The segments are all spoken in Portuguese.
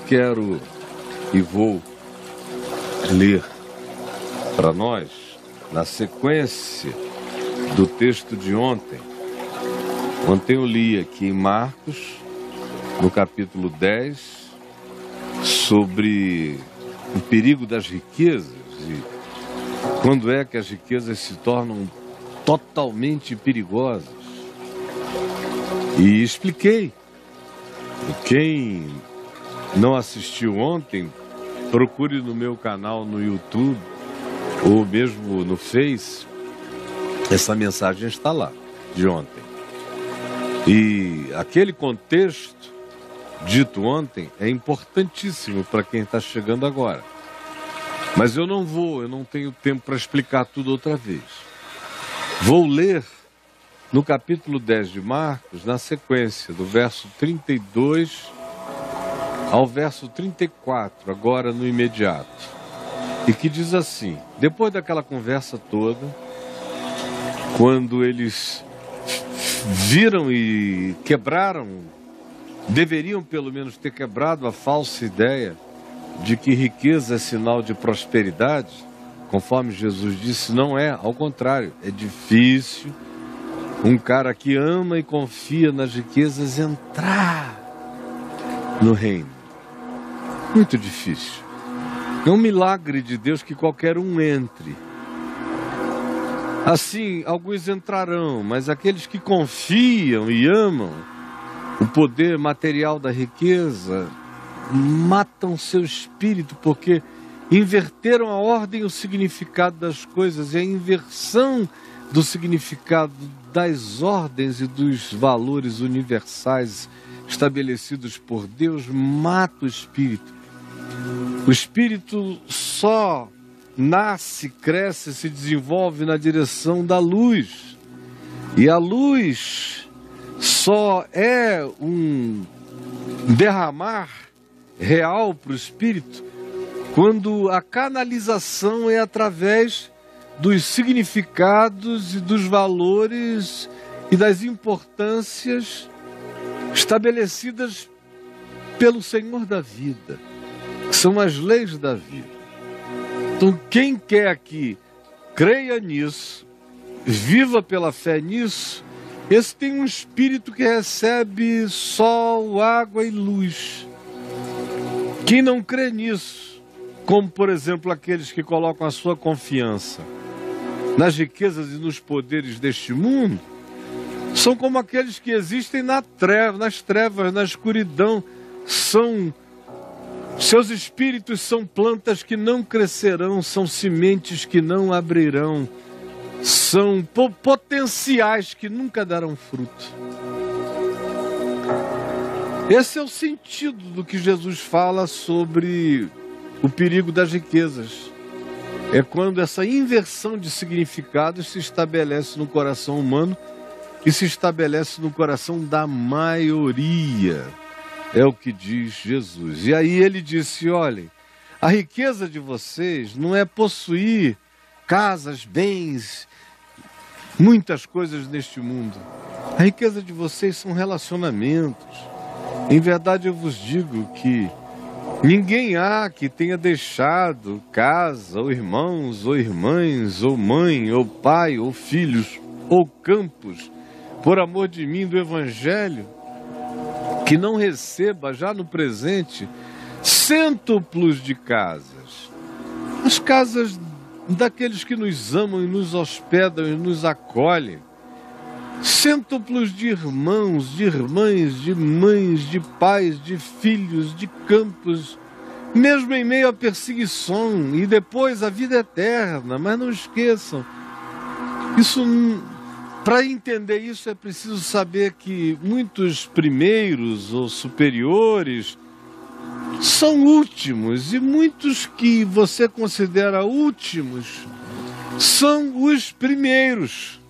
quero e vou ler para nós, na sequência do texto de ontem. Ontem eu li aqui em Marcos, no capítulo 10, sobre o perigo das riquezas e quando é que as riquezas se tornam totalmente perigosas. E expliquei. Quem não assistiu ontem, procure no meu canal no YouTube ou mesmo no Face. Essa mensagem está lá, de ontem. E aquele contexto dito ontem é importantíssimo para quem está chegando agora. Mas eu não tenho tempo para explicar tudo outra vez. Vou ler no capítulo 10 de Marcos, na sequência, do verso 32 ao verso 34, agora no imediato. E que diz assim: depois daquela conversa toda, quando eles viram e quebraram, deveriam pelo menos ter quebrado a falsa ideia de que riqueza é sinal de prosperidade, conforme Jesus disse, não é, ao contrário, é difícil um cara que ama e confia nas riquezas entrar no reino. Muito difícil. É um milagre de Deus que qualquer um entre. Assim, alguns entrarão, mas aqueles que confiam e amam o poder material da riqueza matam seu espírito, porque inverteram a ordem e o significado das coisas, e a inversão do significado das ordens e dos valores universais estabelecidos por Deus mata o espírito. O espírito só nasce, cresce, se desenvolve na direção da luz. E a luz só é um derramar real para o espírito quando a canalização é através dos significados e dos valores e das importâncias estabelecidas pelo Senhor da vida, que são as leis da vida. Então, quem quer que creia nisso, viva pela fé nisso, esse tem um espírito que recebe sol, água e luz. Quem não crê nisso, como por exemplo aqueles que colocam a sua confiança nas riquezas e nos poderes deste mundo, são como aqueles que existem nas trevas, na escuridão. Seus espíritos são plantas que não crescerão, são sementes que não abrirão, são potenciais que nunca darão fruto. Esse é o sentido do que Jesus fala sobre o perigo das riquezas. É quando essa inversão de significados se estabelece no coração humano e se estabelece no coração da maioria. É o que diz Jesus. E aí ele disse, olhem, a riqueza de vocês não é possuir casas, bens, muitas coisas neste mundo. A riqueza de vocês são relacionamentos. Em verdade eu vos digo que ninguém há que tenha deixado casa, ou irmãos, ou irmãs, ou mãe, ou pai, ou filhos, ou campos, por amor de mim, do Evangelho, que não receba já no presente cêntuplos de casas. As casas daqueles que nos amam e nos hospedam e nos acolhem. Cêntuplos de irmãos, de irmãs, de mães, de pais, de filhos, de campos, mesmo em meio à perseguição e depois a vida eterna. Mas não esqueçam, para entender isso é preciso saber que muitos primeiros ou superiores são últimos e muitos que você considera últimos são os primeiros.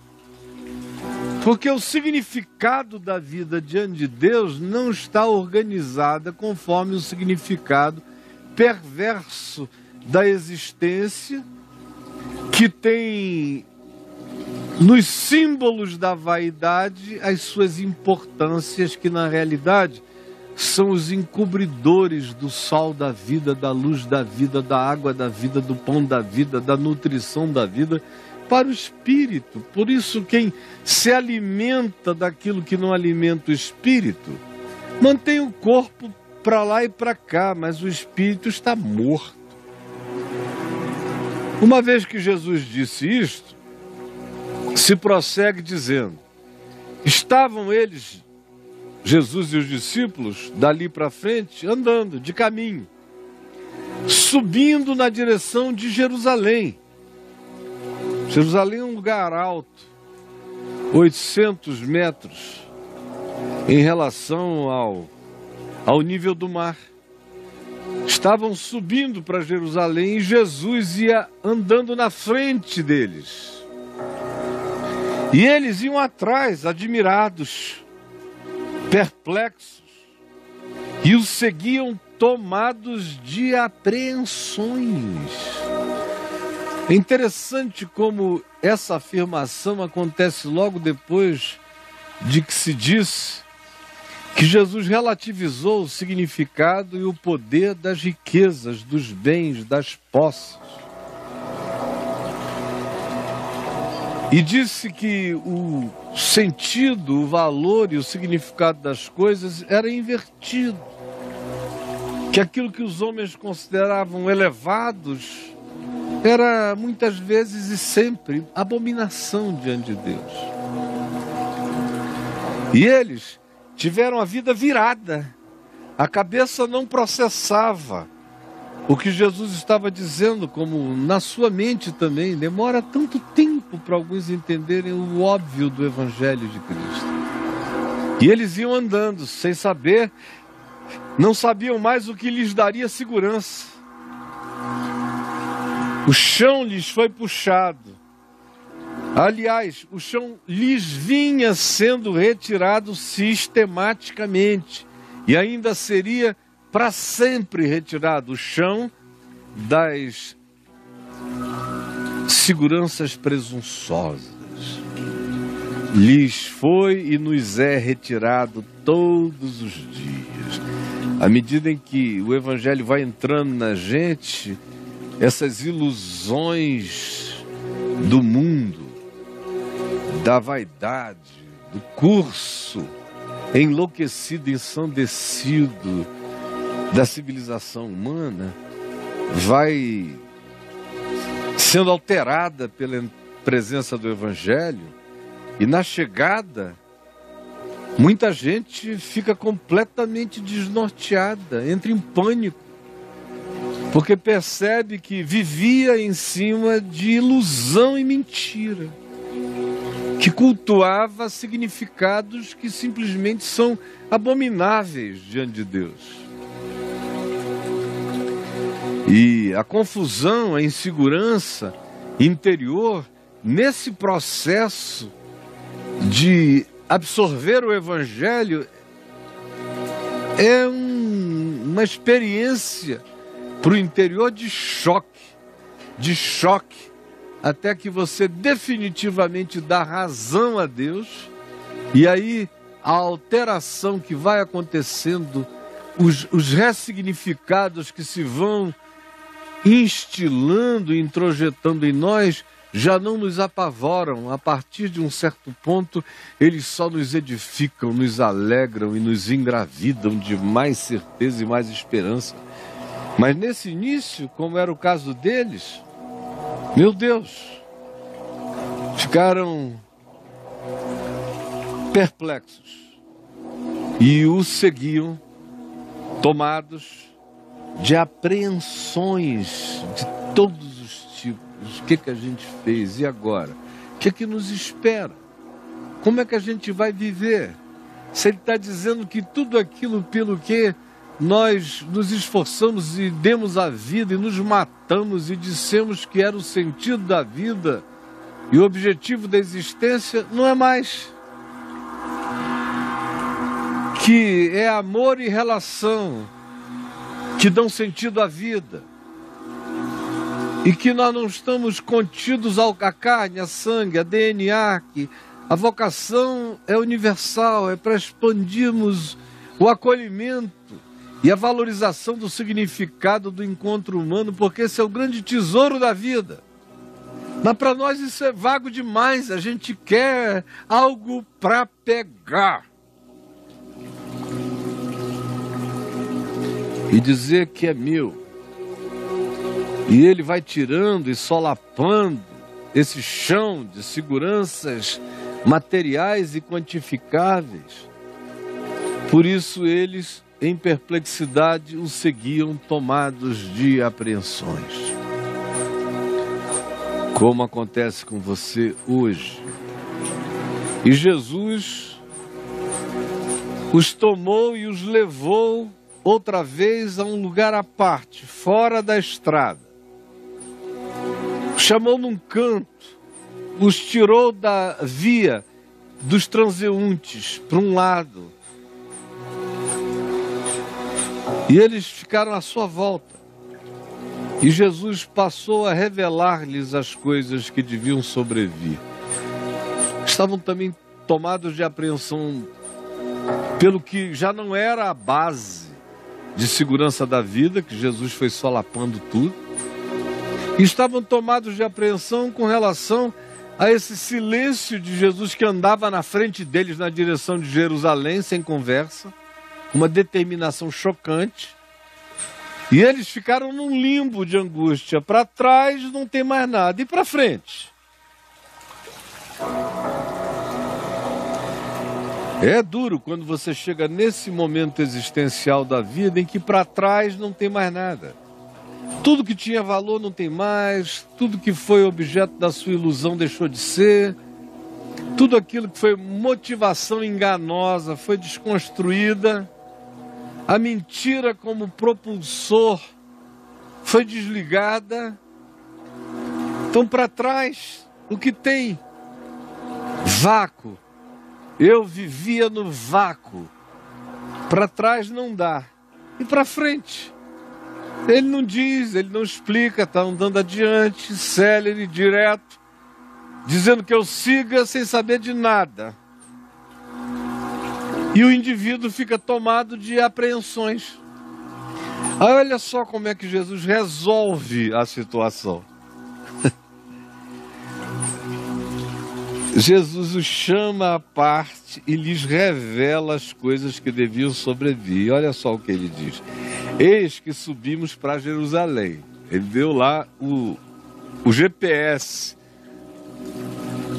Porque o significado da vida diante de Deus não está organizada conforme o significado perverso da existência, que tem nos símbolos da vaidade as suas importâncias que na realidade são os encobridores do sol da vida, da luz da vida, da água da vida, do pão da vida, da nutrição da vida para o espírito. Por isso, quem se alimenta daquilo que não alimenta o espírito, mantém o corpo para lá e para cá, mas o espírito está morto. Uma vez que Jesus disse isto, se prossegue dizendo: estavam eles, Jesus e os discípulos, dali para frente, andando de caminho, subindo na direção de Jerusalém. Jerusalém é um lugar alto, 800 metros em relação ao nível do mar. Estavam subindo para Jerusalém e Jesus ia andando na frente deles. E eles iam atrás, admirados, perplexos, e os seguiam tomados de apreensões. É interessante como essa afirmação acontece logo depois de que se diz que Jesus relativizou o significado e o poder das riquezas, dos bens, das posses. E disse que o sentido, o valor e o significado das coisas era invertido. Que aquilo que os homens consideravam elevados era muitas vezes e sempre abominação diante de Deus. E eles tiveram a vida virada. A cabeça não processava o que Jesus estava dizendo, como na sua mente também. Demora tanto tempo para alguns entenderem o óbvio do Evangelho de Cristo. E eles iam andando sem saber, não sabiam mais o que lhes daria segurança. O chão lhes foi puxado. Aliás, o chão lhes vinha sendo retirado sistematicamente e ainda seria para sempre retirado o chão das seguranças presunçosas. Lhes foi e nos é retirado todos os dias. À medida em que o Evangelho vai entrando na gente, essas ilusões do mundo, da vaidade, do curso enlouquecido, ensandecido da civilização humana, vai sendo alterada pela presença do Evangelho, e na chegada, muita gente fica completamente desnorteada, entra em pânico, porque percebe que vivia em cima de ilusão e mentira, que cultuava significados que simplesmente são abomináveis diante de Deus. E a confusão, a insegurança interior, nesse processo de absorver o Evangelho, é uma experiência para o interior de choque, até que você definitivamente dá razão a Deus, e aí a alteração que vai acontecendo, os ressignificados que se vão instilando e introjetando em nós, já não nos apavoram. A partir de um certo ponto, eles só nos edificam, nos alegram e nos engravidam de mais certeza e mais esperança. Mas nesse início, como era o caso deles, meu Deus, ficaram perplexos e o seguiam, tomados de apreensões de todos os tipos. O que a gente fez? E agora? O que nos espera? Como é que a gente vai viver? Se ele está dizendo que tudo aquilo pelo que nós nos esforçamos e demos a vida e nos matamos e dissemos que era o sentido da vida e o objetivo da existência, não é mais. Que é amor e relação que dão sentido à vida. E que nós não estamos contidos à carne, a sangue, a DNA, que a vocação é universal, é para expandirmos o acolhimento e a valorização do significado do encontro humano, porque esse é o grande tesouro da vida. Mas para nós isso é vago demais, a gente quer algo para pegar. E dizer que é meu. E ele vai tirando e solapando esse chão de seguranças materiais e quantificáveis. Por isso eles, em perplexidade, o seguiam tomados de apreensões. Como acontece com você hoje. E Jesus os tomou e os levou outra vez a um lugar à parte, fora da estrada. Os chamou num canto, os tirou da via dos transeuntes para um lado. E eles ficaram à sua volta. E Jesus passou a revelar-lhes as coisas que deviam sobrevir. Estavam também tomados de apreensão pelo que já não era a base de segurança da vida, que Jesus foi solapando tudo. E estavam tomados de apreensão com relação a esse silêncio de Jesus que andava na frente deles na direção de Jerusalém, sem conversa, uma determinação chocante. E eles ficaram num limbo de angústia. Para trás não tem mais nada. E para frente? É duro quando você chega nesse momento existencial da vida em que para trás não tem mais nada. Tudo que tinha valor não tem mais. Tudo que foi objeto da sua ilusão deixou de ser. Tudo aquilo que foi motivação enganosa foi desconstruída. A mentira como propulsor foi desligada. Então, para trás, o que tem? Vácuo. Eu vivia no vácuo. Para trás não dá. E para frente? Ele não diz, ele não explica, está andando adiante, célere, direto, dizendo que eu siga sem saber de nada. E o indivíduo fica tomado de apreensões. Aí olha só como é que Jesus resolve a situação. Jesus os chama à parte e lhes revela as coisas que deviam sobrevir. Olha só o que ele diz. Eis que subimos para Jerusalém. Ele deu lá o GPS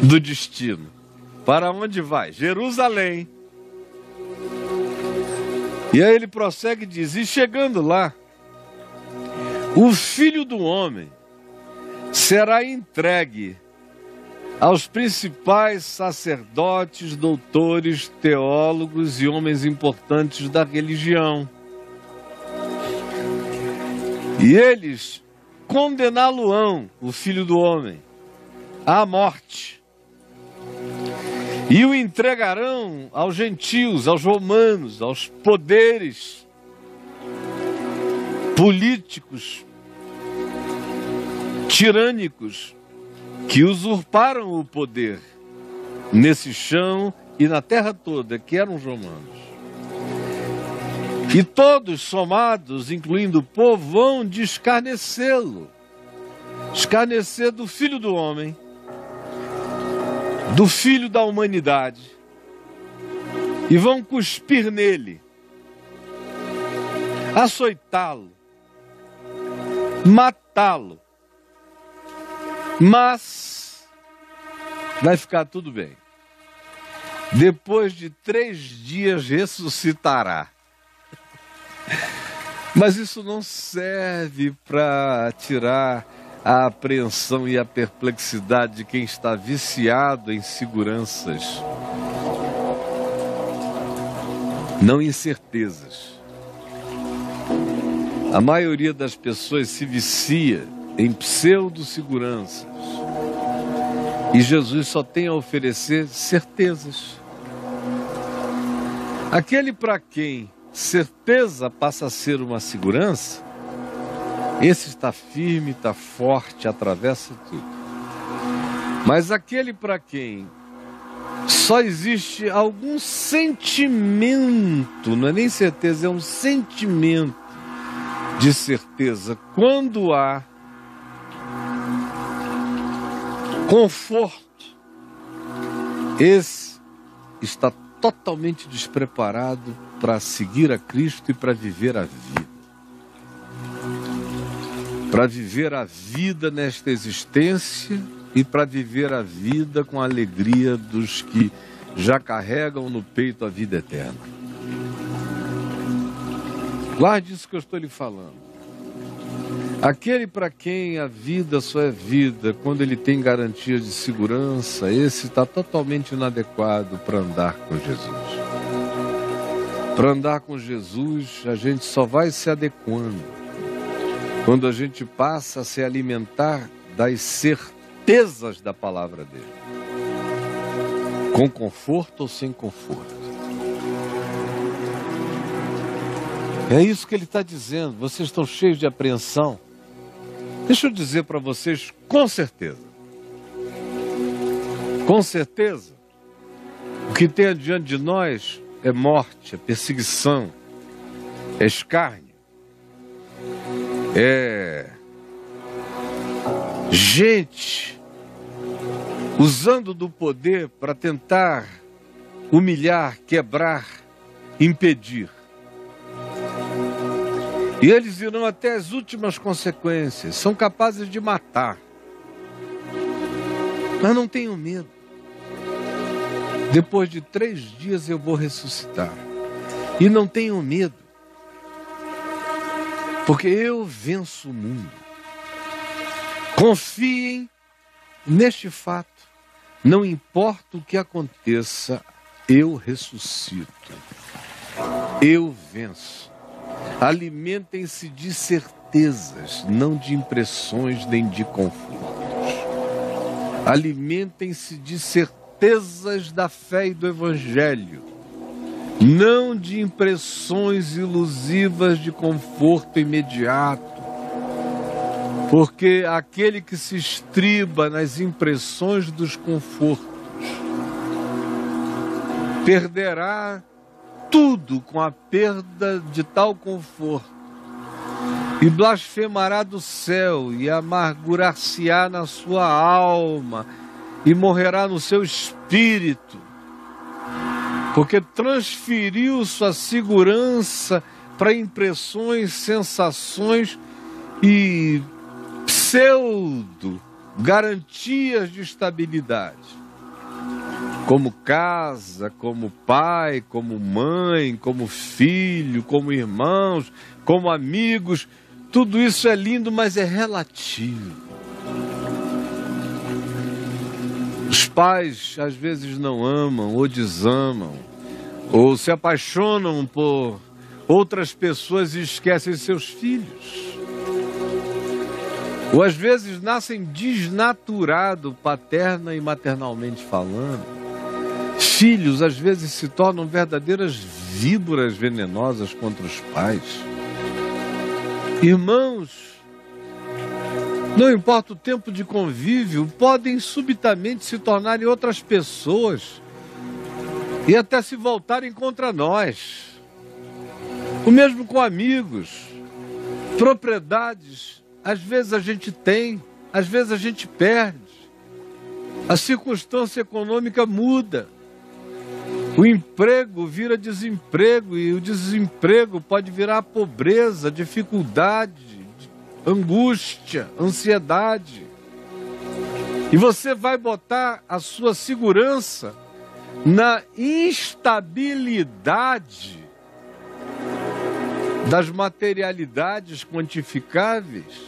do destino. Para onde vai? Jerusalém. E aí ele prossegue e diz, e chegando lá, o Filho do Homem será entregue aos principais sacerdotes, doutores, teólogos e homens importantes da religião. E eles condená-lo-ão, o Filho do Homem, à morte. E o entregarão aos gentios, aos romanos, aos poderes políticos, tirânicos, que usurparam o poder nesse chão e na terra toda, que eram os romanos. E todos somados, incluindo o povo, vão de escarnecê-lo, escarnecer do Filho do Homem, do Filho da humanidade, e vão cuspir nele, açoitá-lo, matá-lo, mas vai ficar tudo bem. Depois de 3 dias ressuscitará. Mas isso não serve para tirar a apreensão e a perplexidade de quem está viciado em seguranças, não incertezas. A maioria das pessoas se vicia em pseudo-seguranças. E Jesus só tem a oferecer certezas. Aquele para quem certeza passa a ser uma segurança, esse está firme, está forte, atravessa tudo. Mas aquele para quem Só existe algum sentimento, não é nem certeza, é um sentimento de certeza quando há conforto. Esse está totalmente despreparado para seguir a Cristo e para viver a vida. Para viver a vida nesta existência e para viver a vida com a alegria dos que já carregam no peito a vida eterna. Guarde isso que eu estou lhe falando. Aquele para quem a vida só é vida quando ele tem garantias de segurança, esse está totalmente inadequado para andar com Jesus. Para andar com Jesus, a gente só vai se adequando quando a gente passa a se alimentar das certezas da palavra dele. Com conforto ou sem conforto. É isso que ele está dizendo. Vocês estão cheios de apreensão. Deixa eu dizer para vocês com certeza. Com certeza, o que tem adiante de nós é morte, é perseguição, é escárnio. É gente usando do poder para tentar humilhar, quebrar, impedir. E eles irão até as últimas consequências, são capazes de matar. Mas não tenham medo. Depois de 3 dias eu vou ressuscitar. E não tenham medo. Porque eu venço o mundo. Confiem neste fato. Não importa o que aconteça, eu ressuscito. Eu venço. Alimentem-se de certezas, não de impressões nem de confortos. Alimentem-se de certezas da fé e do Evangelho, não de impressões ilusivas de conforto imediato. Porque aquele que se estriba nas impressões dos confortos perderá tudo com a perda de tal conforto e blasfemará do céu e amargurar-se-á na sua alma e morrerá no seu espírito, porque transferiu sua segurança para impressões, sensações e pseudo garantias de estabilidade. Como casa, como pai, como mãe, como filho, como irmãos, como amigos. Tudo isso é lindo, mas é relativo. Os pais às vezes não amam ou desamam, ou se apaixonam por outras pessoas e esquecem seus filhos. Ou às vezes nascem desnaturados, paterna e maternalmente falando. Filhos às vezes se tornam verdadeiras víboras venenosas contra os pais. Irmãos, não importa o tempo de convívio, podem subitamente se tornarem outras pessoas e até se voltarem contra nós. O mesmo com amigos, propriedades, às vezes a gente tem, às vezes a gente perde. A circunstância econômica muda. O emprego vira desemprego e o desemprego pode virar pobreza, dificuldade, angústia, ansiedade. E você vai botar a sua segurança na instabilidade das materialidades quantificáveis.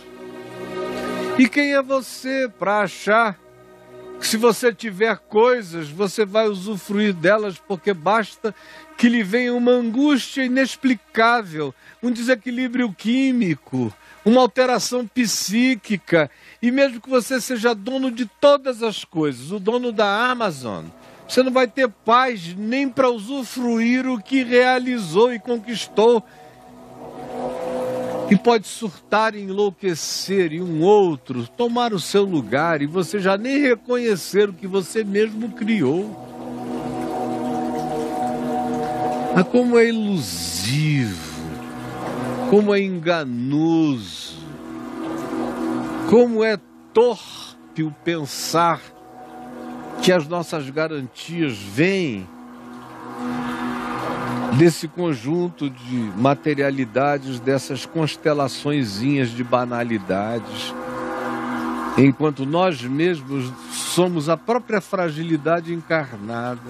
E quem é você para achar que se você tiver coisas, você vai usufruir delas, porque basta que lhe venha uma angústia inexplicável, um desequilíbrio químico, uma alteração psíquica, e mesmo que você seja dono de todas as coisas, o dono da Amazon, você não vai ter paz nem para usufruir o que realizou e conquistou. E pode surtar e enlouquecer, e um outro tomar o seu lugar, e você já nem reconhecer o que você mesmo criou. Ah, como é ilusivo, como é enganoso, como é torpe o pensar que as nossas garantias vêm desse conjunto de materialidades, dessas constelaçõezinhas de banalidades, enquanto nós mesmos somos a própria fragilidade encarnada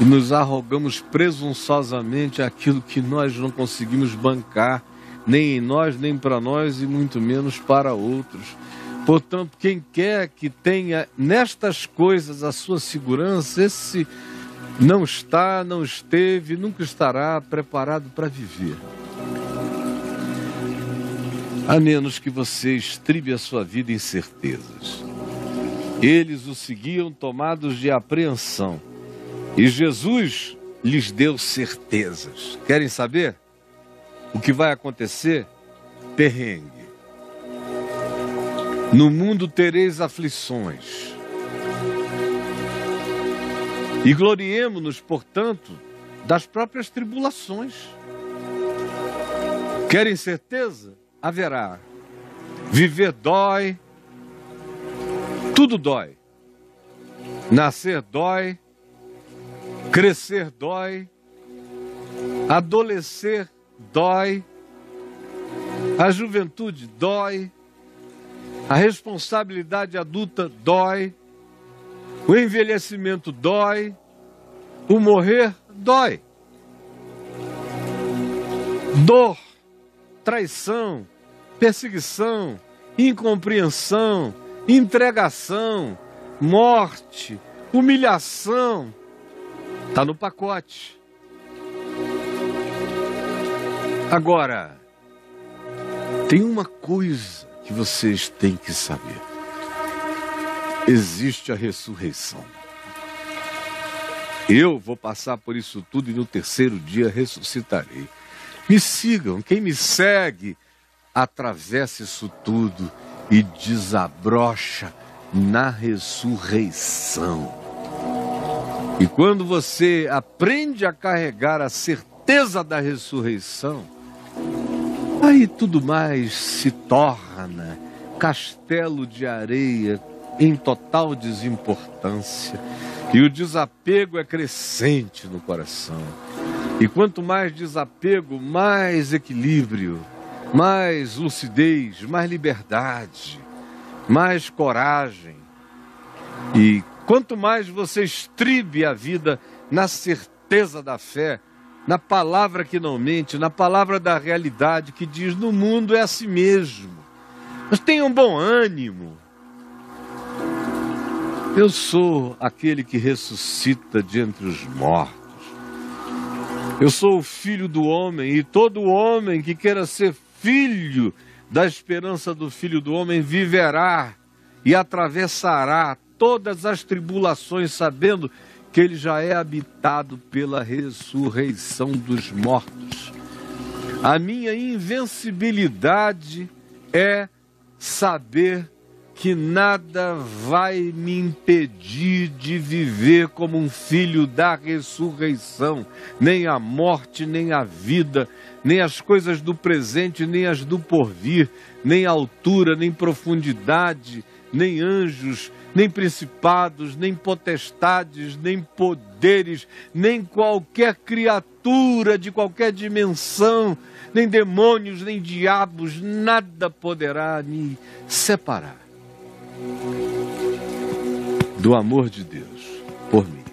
e nos arrogamos presunçosamente aquilo que nós não conseguimos bancar, nem em nós, nem para nós e muito menos para outros. Portanto, quem quer que tenha nestas coisas a sua segurança, esse não está, não esteve, nunca estará preparado para viver. A menos que você estribe a sua vida em certezas. Eles o seguiam tomados de apreensão. E Jesus lhes deu certezas. Querem saber o que vai acontecer? Perrengue. No mundo tereis aflições. E gloriemo-nos, portanto, das próprias tribulações. Querem certeza? Haverá. Viver dói, tudo dói. Nascer dói, crescer dói, adolescer dói, a juventude dói, a responsabilidade adulta dói, o envelhecimento dói, o morrer dói. Dor, traição, perseguição, incompreensão, entregação, morte, humilhação, está no pacote. Agora, tem uma coisa que vocês têm que saber. Existe a ressurreição. Eu vou passar por isso tudo e no terceiro dia ressuscitarei. Me sigam, quem me segue, atravessa isso tudo e desabrocha na ressurreição. E quando você aprende a carregar a certeza da ressurreição, aí tudo mais se torna castelo de areia em total desimportância. E o desapego é crescente no coração. E quanto mais desapego, mais equilíbrio, mais lucidez, mais liberdade, mais coragem. E quanto mais você estribe a vida na certeza da fé, na palavra que não mente, na palavra da realidade que diz: no mundo é assim mesmo, mas tenham bom ânimo. Eu sou aquele que ressuscita de entre os mortos. Eu sou o Filho do homem, e todo homem que queira ser filho da esperança do Filho do homem viverá e atravessará todas as tribulações, sabendo que ele já é habitado pela ressurreição dos mortos. A minha invencibilidade é saber que nada vai me impedir de viver como um filho da ressurreição, nem a morte, nem a vida, nem as coisas do presente, nem as do porvir, nem altura, nem profundidade, nem anjos, nem principados, nem potestades, nem poderes, nem qualquer criatura de qualquer dimensão, nem demônios, nem diabos, nada poderá me separar do amor de Deus por mim,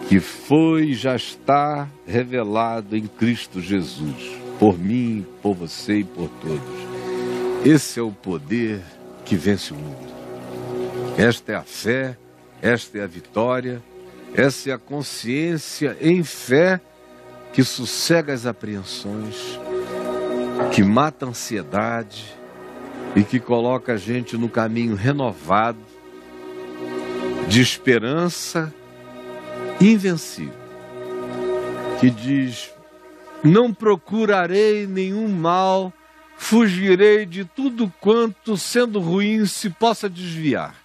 que foi e já está revelado em Cristo Jesus, por mim, por você e por todos. Esse é o poder que vence o mundo. Esta é a fé, esta é a vitória, essa é a consciência em fé que sossega as apreensões, que mata a ansiedade e que coloca a gente no caminho renovado de esperança invencível, que diz: não procurarei nenhum mal, fugirei de tudo quanto, sendo ruim, se possa desviar.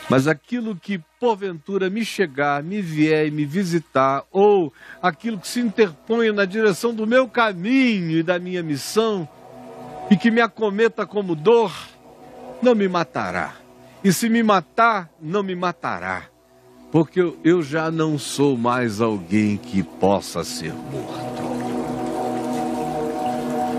Mas aquilo que porventura me chegar, me vier e me visitar, ou aquilo que se interpõe na direção do meu caminho e da minha missão, e que me acometa como dor, não me matará. E se me matar, não me matará. Porque eu já não sou mais alguém que possa ser morto.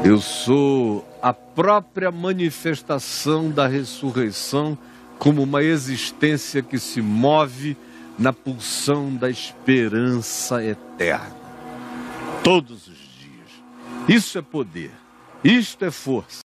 Eu sou a própria manifestação da ressurreição, como uma existência que se move na pulsão da esperança eterna. Todos os dias. Isso é poder. Isto é força.